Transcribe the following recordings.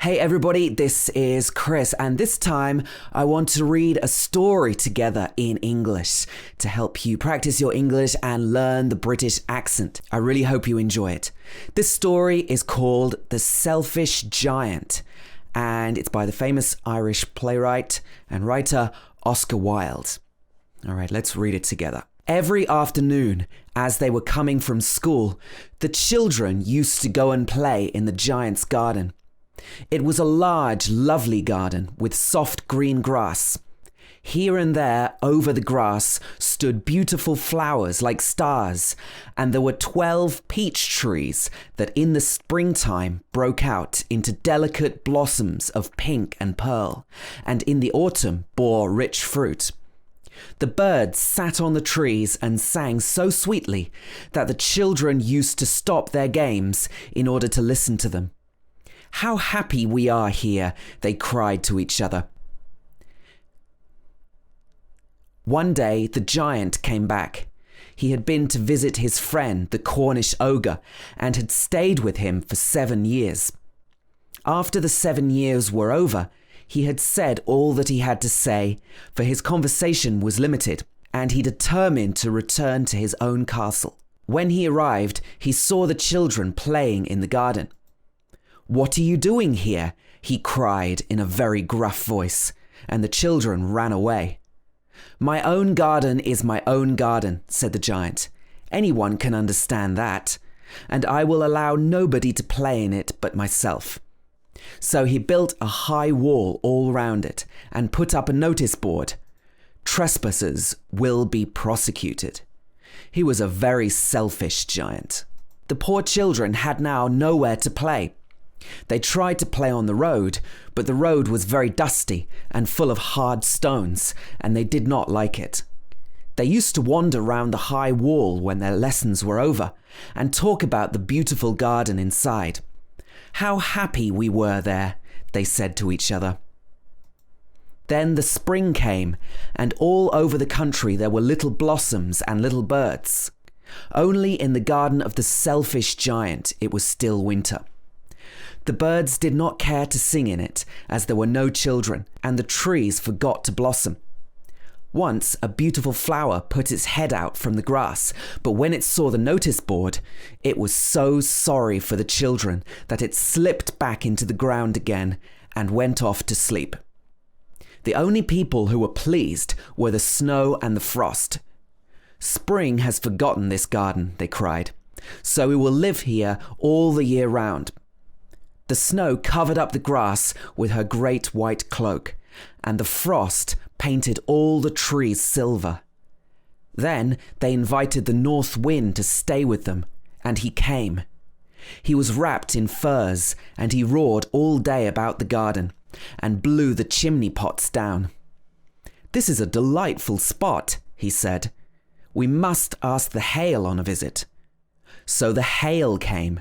Hey everybody, this is Chris, and this time I want to read a story together in English to help you practice your English and learn the British accent. I really hope you enjoy it. This story is called The Selfish Giant, and it's by the famous Irish playwright and writer Oscar Wilde. All right, let's read it together. Every afternoon, as they were coming from school, the children used to go and play in the giant's garden. It was a large, lovely garden with soft green grass. Here and there, over the grass, stood beautiful flowers like stars, and there were 12 peach trees that in the springtime broke out into delicate blossoms of pink and pearl, and in the autumn bore rich fruit. The birds sat on the trees and sang so sweetly that the children used to stop their games in order to listen to them. "How happy we are here," they cried to each other. One day the giant came back. He had been to visit his friend, the Cornish ogre, and had stayed with him for 7 years. After the 7 years were over, he had said all that he had to say, for his conversation was limited, and he determined to return to his own castle. When he arrived, he saw the children playing in the garden. "What are you doing here?" he cried in a very gruff voice, and the children ran away. "My own garden is my own garden," said the giant. "Anyone can understand that, and I will allow nobody to play in it but myself." So he built a high wall all round it and put up a notice board. "Trespassers will be prosecuted." He was a very selfish giant. The poor children had now nowhere to play. They tried to play on the road, but the road was very dusty and full of hard stones, and they did not like it. They used to wander round the high wall when their lessons were over and talk about the beautiful garden inside. "How happy we were there," they said to each other. Then the spring came, and all over the country there were little blossoms and little birds. Only in the garden of the selfish giant it was still winter. The birds did not care to sing in it, as there were no children, and the trees forgot to blossom. Once a beautiful flower put its head out from the grass, but when it saw the notice board, it was so sorry for the children that it slipped back into the ground again and went off to sleep. The only people who were pleased were the snow and the frost. "Spring has forgotten this garden," they cried, "so we will live here all the year round." The snow covered up the grass with her great white cloak, and the frost painted all the trees silver. Then they invited the north wind to stay with them, and he came. He was wrapped in furs, and he roared all day about the garden, and blew the chimney pots down. "This is a delightful spot," he said. "We must ask the hail on a visit." So the hail came.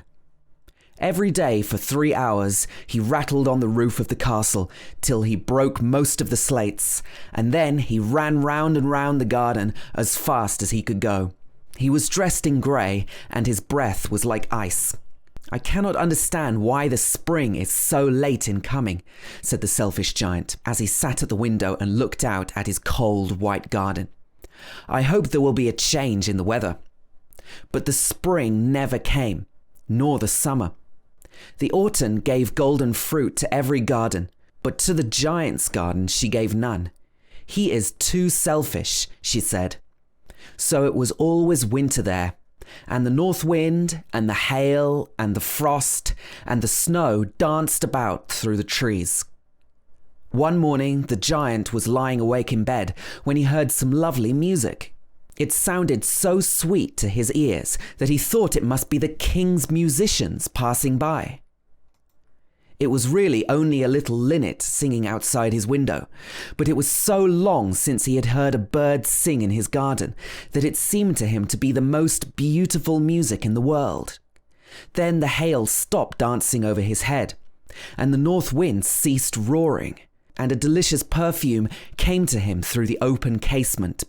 Every day for 3 hours he rattled on the roof of the castle till he broke most of the slates, and then he ran round and round the garden as fast as he could go. He was dressed in grey, and his breath was like ice. "I cannot understand why the spring is so late in coming," said the selfish giant, as he sat at the window and looked out at his cold white garden. "I hope there will be a change in the weather." But the spring never came, nor the summer. The autumn gave golden fruit to every garden, but to the giant's garden she gave none. "He is too selfish," she said. So it was always winter there, and the north wind and the hail and the frost and the snow danced about through the trees. One morning the giant was lying awake in bed when he heard some lovely music. It sounded so sweet to his ears that he thought it must be the king's musicians passing by. It was really only a little linnet singing outside his window, but it was so long since he had heard a bird sing in his garden that it seemed to him to be the most beautiful music in the world. Then the hail stopped dancing over his head, and the north wind ceased roaring, and a delicious perfume came to him through the open casement.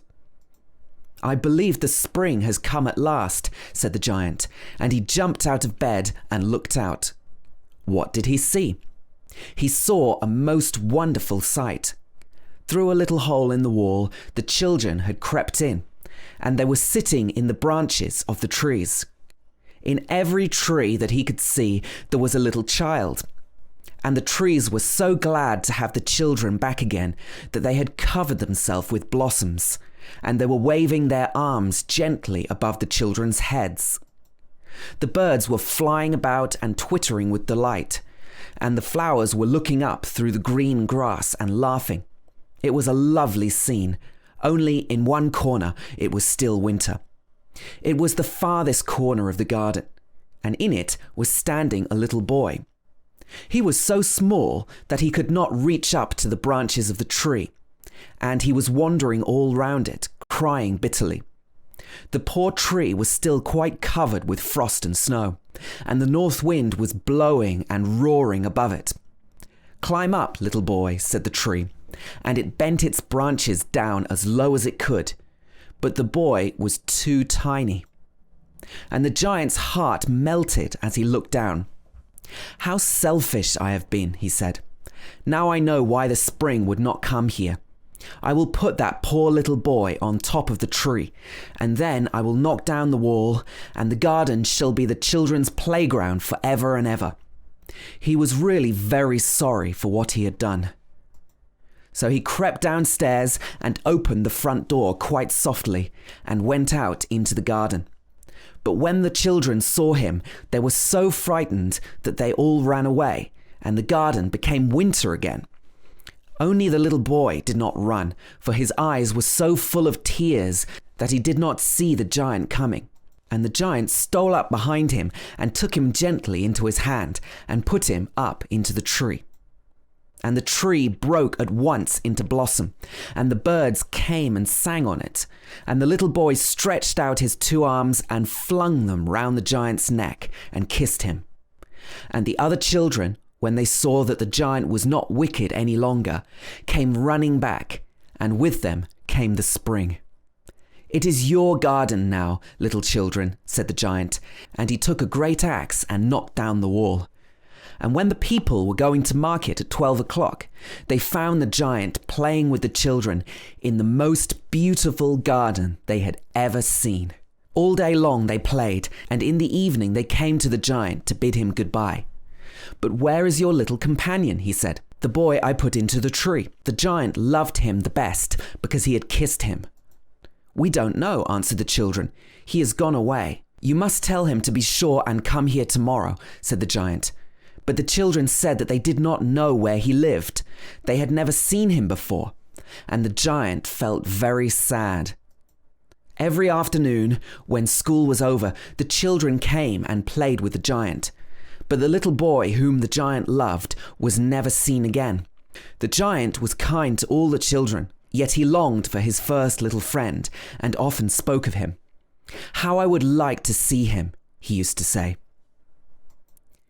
"I believe the spring has come at last," said the giant, and he jumped out of bed and looked out. What did he see? He saw a most wonderful sight. Through a little hole in the wall, the children had crept in, and they were sitting in the branches of the trees. In every tree that he could see, there was a little child. And the trees were so glad to have the children back again that they had covered themselves with blossoms, and they were waving their arms gently above the children's heads. The birds were flying about and twittering with delight, and the flowers were looking up through the green grass and laughing. It was a lovely scene, only in one corner it was still winter. It was the farthest corner of the garden, and in it was standing a little boy. He was so small that he could not reach up to the branches of the tree, and he was wandering all round it, crying bitterly. The poor tree was still quite covered with frost and snow, and the north wind was blowing and roaring above it. "Climb up, little boy," said the tree, and it bent its branches down as low as it could, but the boy was too tiny. And the giant's heart melted as he looked down. "How selfish I have been," he said. "Now I know why the spring would not come here. I will put that poor little boy on top of the tree, and then I will knock down the wall, and the garden shall be the children's playground for ever and ever." He was really very sorry for what he had done. So he crept downstairs and opened the front door quite softly and went out into the garden. But when the children saw him, they were so frightened that they all ran away, and the garden became winter again. Only the little boy did not run, for his eyes were so full of tears that he did not see the giant coming. And the giant stole up behind him and took him gently into his hand and put him up into the tree. And the tree broke at once into blossom, and the birds came and sang on it, and the little boy stretched out his two arms and flung them round the giant's neck and kissed him. And the other children, when they saw that the giant was not wicked any longer, came running back, and with them came the spring. "It is your garden now, little children," said the giant, and he took a great axe and knocked down the wall. And when the people were going to market at 12 o'clock, they found the giant playing with the children in the most beautiful garden they had ever seen. All day long they played, and in the evening they came to the giant to bid him goodbye. "But where is your little companion?" he said. "The boy I put into the tree. The giant loved him the best because he had kissed him." "We don't know," answered the children. "He has gone away." "You must tell him to be sure and come here tomorrow," said the giant. But the children said that they did not know where he lived. They had never seen him before, and the giant felt very sad. Every afternoon, when school was over, the children came and played with the giant. But the little boy whom the giant loved was never seen again. The giant was kind to all the children, yet he longed for his first little friend and often spoke of him. "How I would like to see him," he used to say.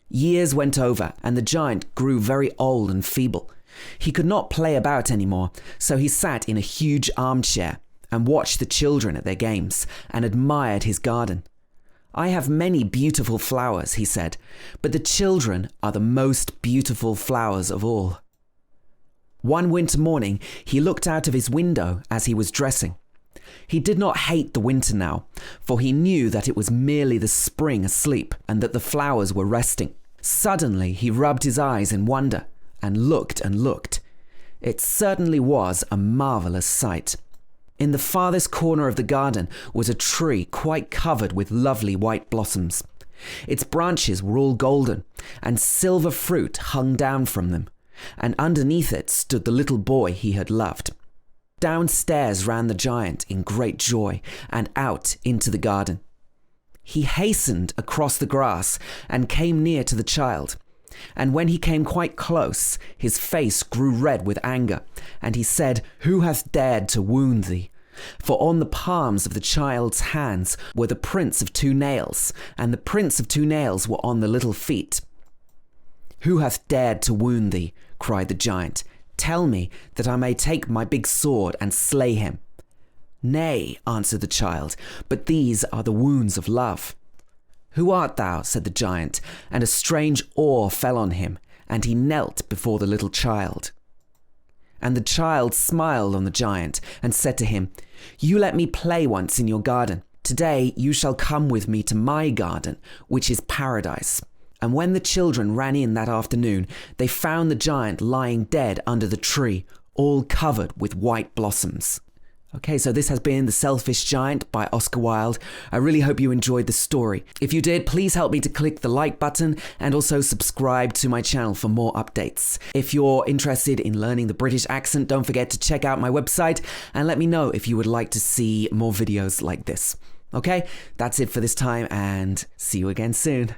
Years went over, and the giant grew very old and feeble. He could not play about anymore, so he sat in a huge armchair and watched the children at their games and admired his garden. "I have many beautiful flowers," he said, "but the children are the most beautiful flowers of all." One winter morning, he looked out of his window as he was dressing. He did not hate the winter now, for he knew that it was merely the spring asleep and that the flowers were resting. Suddenly he rubbed his eyes in wonder and looked and looked. It certainly was a marvelous sight. In the farthest corner of the garden was a tree quite covered with lovely white blossoms. Its branches were all golden, and silver fruit hung down from them, and underneath it stood the little boy he had loved. Downstairs ran the giant in great joy and out into the garden. He hastened across the grass and came near to the child. And when he came quite close, his face grew red with anger, and he said, "Who hath dared to wound thee?" For on the palms of the child's hands were the prints of 2 nails, and the prints of 2 nails were on the little feet. "Who hath dared to wound thee?" cried the giant. "Tell me, that I may take my big sword and slay him." "Nay," answered the child, "but these are the wounds of love." "Who art thou?" said the giant, and a strange awe fell on him, and he knelt before the little child. And the child smiled on the giant and said to him, "You let me play once in your garden. Today you shall come with me to my garden, which is paradise." And when the children ran in that afternoon, they found the giant lying dead under the tree, all covered with white blossoms. Okay, so this has been The Selfish Giant by Oscar Wilde. I really hope you enjoyed the story. If you did, please help me to click the like button and also subscribe to my channel for more updates. If you're interested in learning the British accent, don't forget to check out my website and let me know if you would like to see more videos like this. Okay, that's it for this time and see you again soon.